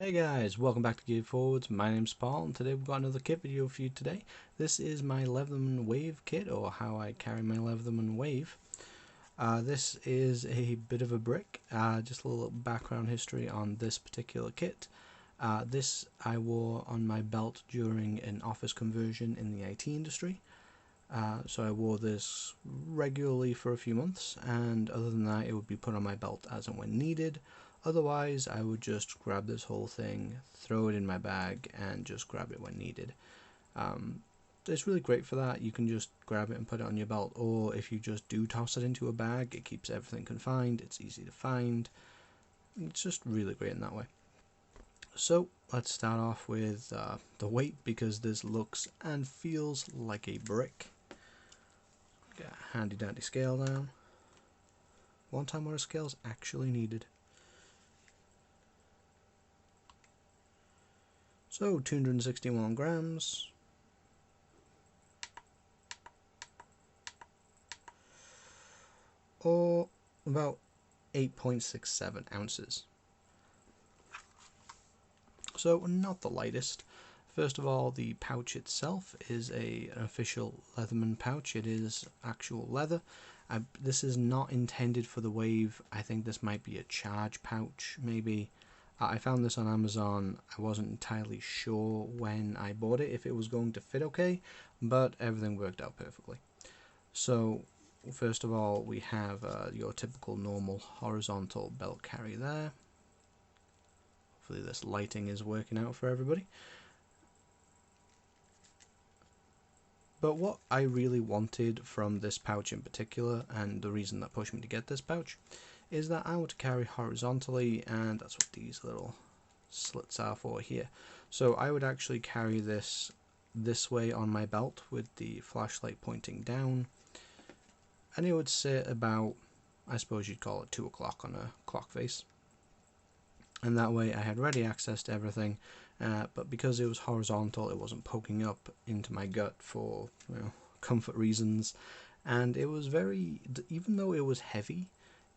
Hey guys, welcome back to Gear Forwards. My name's Paul, and today we've got another kit video for you today. This is my Leatherman Wave kit, or how I carry my Leatherman Wave. This is a bit of a brick, just a little background history on this particular kit. This I wore on my belt during an office conversion in the IT industry. So I wore this regularly for a few months, and other than that it would be put on my belt as and when needed. Otherwise I would just grab this whole thing, throw it in my bag, and just grab it when needed. It's really great for that. You can just grab it and put it on your belt, or if you just do toss it into a bag, it keeps everything confined, it's easy to find. It's just really great in that way. So let's start off with the weight, because this looks and feels like a brick. Get a handy dandy scale down. One time where a scale's actually needed. So 261 grams. Or about 8.67 ounces. So not the lightest. First of all, the pouch itself is an official Leatherman pouch. It is actual leather. This is not intended for the Wave. I think this might be a charge pouch, maybe. I found this on Amazon. I wasn't entirely sure when I bought it if it was going to fit okay, but everything worked out perfectly. So first of all, we have your typical normal horizontal belt carry there. Hopefully this lighting is working out for everybody. But what I really wanted from this pouch in particular, and the reason that pushed me to get this pouch, is that I want to carry horizontally, and that's what these little slits are for here. So I would actually carry this way on my belt with the flashlight pointing down, and it would sit about, I suppose you'd call it 2 o'clock on a clock face. And that way I had ready access to everything, but because it was horizontal, it wasn't poking up into my gut for comfort reasons, and it was very, even though it was heavy,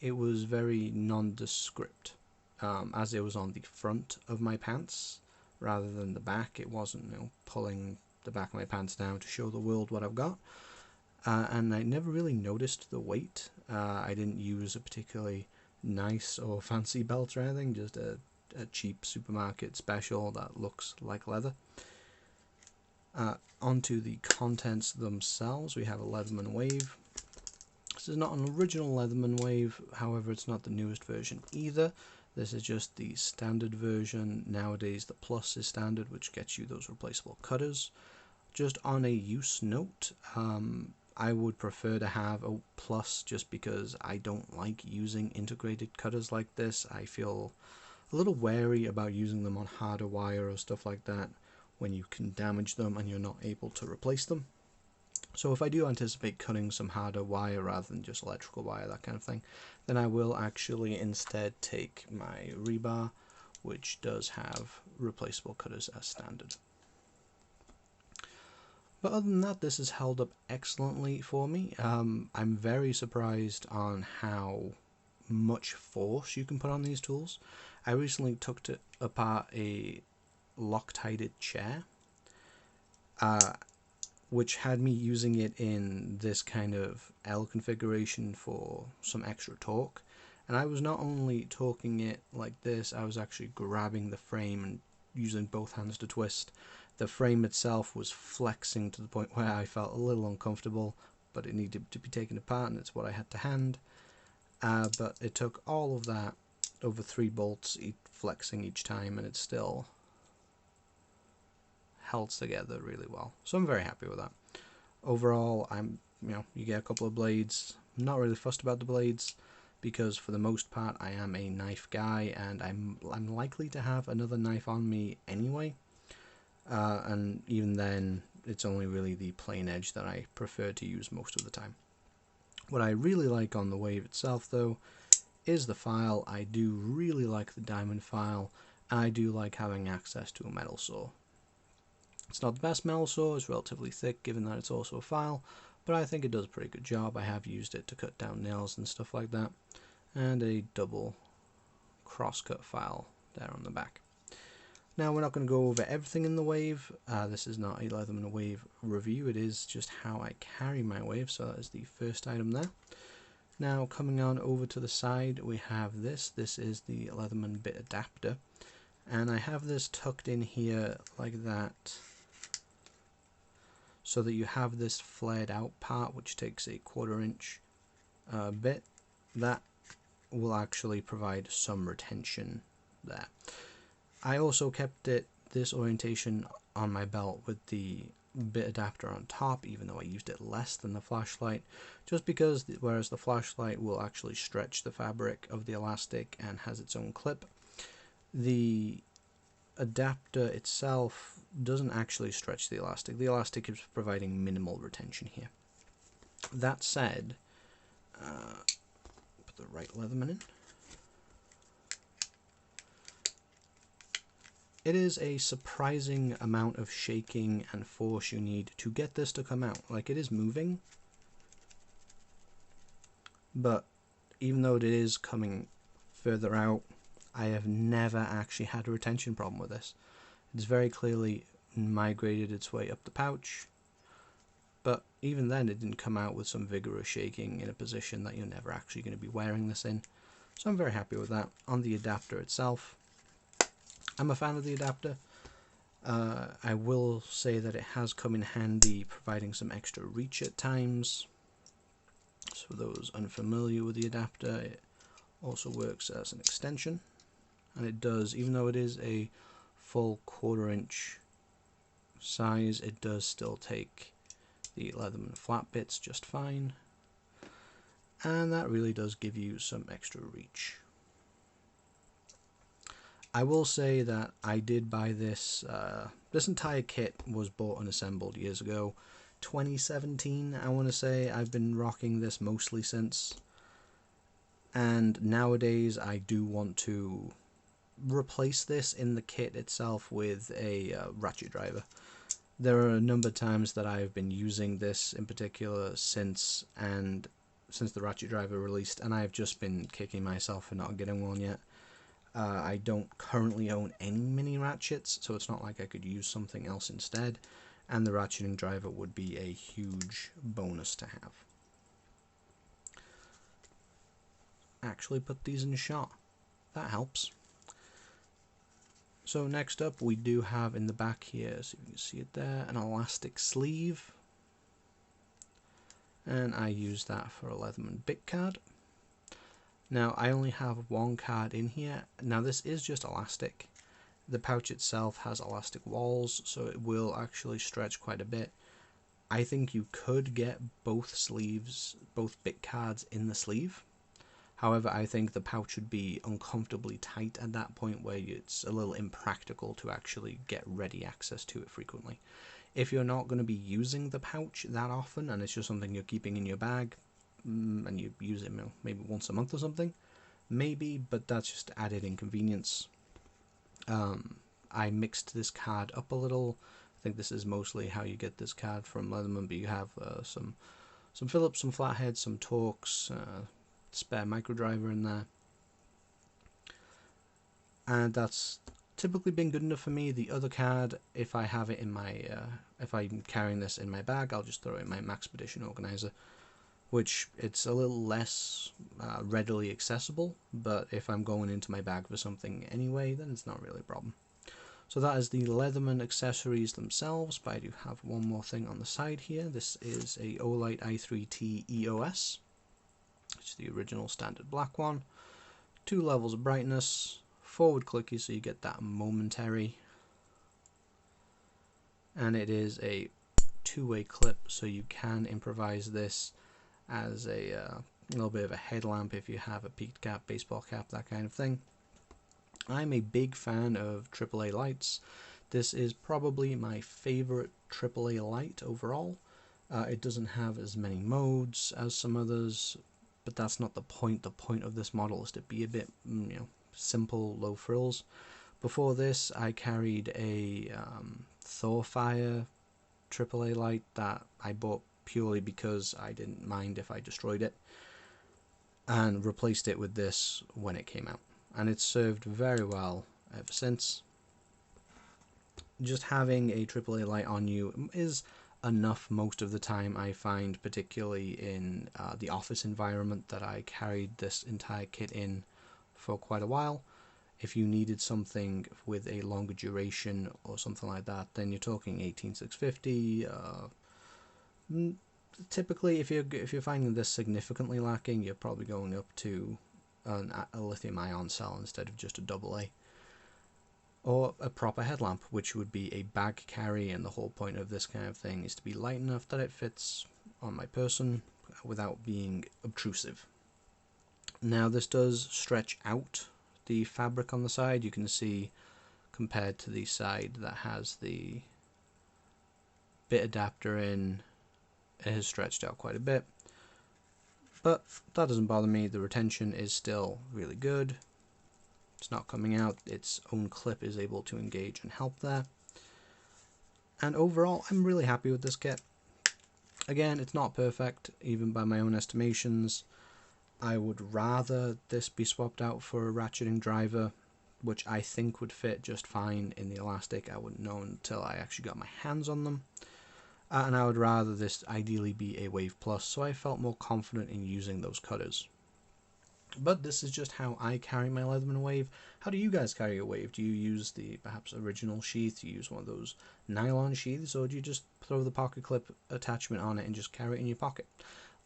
it was very nondescript, as it was on the front of my pants rather than the back. It wasn't pulling the back of my pants down to show the world what I've got, and I never really noticed the weight. I didn't use a particularly nice or fancy belt or anything, just a cheap supermarket special that looks like leather. Onto the contents themselves, we have a Leatherman Wave. This is not an original Leatherman Wave, however it's not the newest version either. This is just the standard version. Nowadays the Plus is standard, which gets you those replaceable cutters. Just on a use note, I would prefer to have a Plus, just because I don't like using integrated cutters like this. I feel a little wary about using them on harder wire or stuff like that when you can damage them and you're not able to replace them. So if I do anticipate cutting some harder wire rather than just electrical wire, that kind of thing, then I will actually instead take my rebar, which does have replaceable cutters as standard. But other than that, this has held up excellently for me. I'm very surprised on how much force you can put on these tools. I recently took apart a Loctited chair, which had me using it in this kind of L configuration for some extra torque. And I was not only torquing it like this, I was actually grabbing the frame and using both hands to twist. The frame itself was flexing to the point where I felt a little uncomfortable, but it needed to be taken apart, and it's what I had to hand. But it took all of that over 3 bolts, flexing each time, and it still held together really well. So I'm very happy with that. Overall, you get a couple of blades. I'm not really fussed about the blades, because for the most part I am a knife guy, and I'm likely to have another knife on me anyway. And even then, it's only really the plain edge that I prefer to use most of the time. What I really like on the Wave itself, though, is the file. I do really like the diamond file, and I do like having access to a metal saw. It's not the best metal saw, it's relatively thick given that it's also a file, but I think it does a pretty good job. I have used it to cut down nails and stuff like that. And a double crosscut file there on the back. Now we're not going to go over everything in the wave. This is not a Leatherman wave review, it is just how I carry my wave, so that is the first item there. Now coming on over to the side we have this. This is the Leatherman bit adapter, and I have this tucked in here like that, so that you have this flared out part which takes a 1/4 inch bit that will actually provide some retention there. I also kept this orientation on my belt with the bit adapter on top, even though I used it less than the flashlight, just because whereas the flashlight will actually stretch the fabric of the elastic and has its own clip, the adapter itself doesn't actually stretch the elastic. The elastic is providing minimal retention here. That said, put the right Leatherman in. It is a surprising amount of shaking and force you need to get this to come out. Like, it is moving, but even though it is coming further out, I have never actually had a retention problem with this. It's very clearly migrated its way up the pouch, but even then it didn't come out with some vigorous shaking in a position that you're never actually going to be wearing this in. So I'm very happy with that. On the adapter itself, I'm a fan of the adapter. I will say that it has come in handy providing some extra reach at times. So for those unfamiliar with the adapter, it also works as an extension, and it does, even though it is a full 1/4 inch size, it does still take the Leatherman flat bits just fine, and that really does give you some extra reach. I will say that I did buy this. This entire kit was bought and assembled years ago, 2017 I want to say. I've been rocking this mostly since, and nowadays I do want to replace this in the kit itself with a ratchet driver. There are a number of times that I've been using this in particular since the ratchet driver released, and I've just been kicking myself for not getting one yet. I don't currently own any mini ratchets, so it's not like I could use something else instead, and the ratcheting driver would be a huge bonus to have. Actually put these in shot. That helps. So next up we do have in the back here, so you can see it there, an elastic sleeve, and I use that for a Leatherman bit card. Now I only have one card in here. Now this is just elastic. The pouch itself has elastic walls, so it will actually stretch quite a bit. I think you could get both sleeves, both bit cards in the sleeve. However, I think the pouch would be uncomfortably tight at that point where it's a little impractical to actually get ready access to it frequently. If you're not going to be using the pouch that often and it's just something you're keeping in your bag, and you use it maybe once a month or something, maybe, but that's just added inconvenience. I mixed this card up a little. I think this is mostly how you get this card from Leatherman, but you have some Phillips, some flatheads, some Torx, spare micro driver in there, and that's typically been good enough for me. The other card, if I have it in my if I'm carrying this in my bag, I'll just throw it in my Maxpedition organizer, which it's a little less readily accessible, but if I'm going into my bag for something anyway, then it's not really a problem. So that is the Leatherman accessories themselves, but I do have one more thing on the side here. This is a Olight i3T EOS, which is the original standard black one. 2 levels of brightness, forward clicky so you get that momentary, and it is a 2-way clip, so you can improvise this as a little bit of a headlamp if you have a peaked cap, baseball cap, that kind of thing. I'm a big fan of AAA lights. This is probably my favorite AAA light overall. It doesn't have as many modes as some others, but that's not the point. The point of this model is to be a bit, simple, low frills. Before this, I carried a Thorfire AAA light that I bought purely because I didn't mind if I destroyed it, and replaced it with this when it came out, and it's served very well ever since. just having a AAA light on you is enough most of the time, I find, particularly in the office environment that I carried this entire kit in for quite a while. If you needed something with a longer duration or something like that, then you're talking 18650. Typically, if you're finding this significantly lacking, you're probably going up to a lithium-ion cell instead of just a AA. Or a proper headlamp, which would be a bag carry, and the whole point of this kind of thing is to be light enough that it fits on my person without being obtrusive. Now this does stretch out the fabric on the side. You can see, compared to the side that has the bit adapter in, it has stretched out quite a bit, but that doesn't bother me. The retention is still really good. It's not coming out. Its own clip is able to engage and help there. And overall, I'm really happy with this kit. Again, it's not perfect, even by my own estimations. I would rather this be swapped out for a ratcheting driver, which I think would fit just fine in the elastic. I wouldn't know until I actually got my hands on them. And I would rather this ideally be a Wave Plus, so I felt more confident in using those cutters. But this is just how I carry my Leatherman Wave. How do you guys carry your Wave? Do you use the perhaps original sheath? Do you use one of those nylon sheaths? Or do you just throw the pocket clip attachment on it and just carry it in your pocket?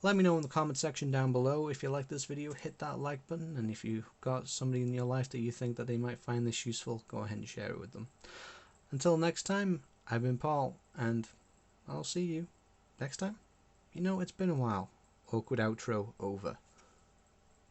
Let me know in the comment section down below. If you like this video, hit that like button. And if you've got somebody in your life that you think that they might find this useful, go ahead and share it with them. Until next time, I've been Paul, and I'll see you next time. You know, it's been a while. Awkward outro over.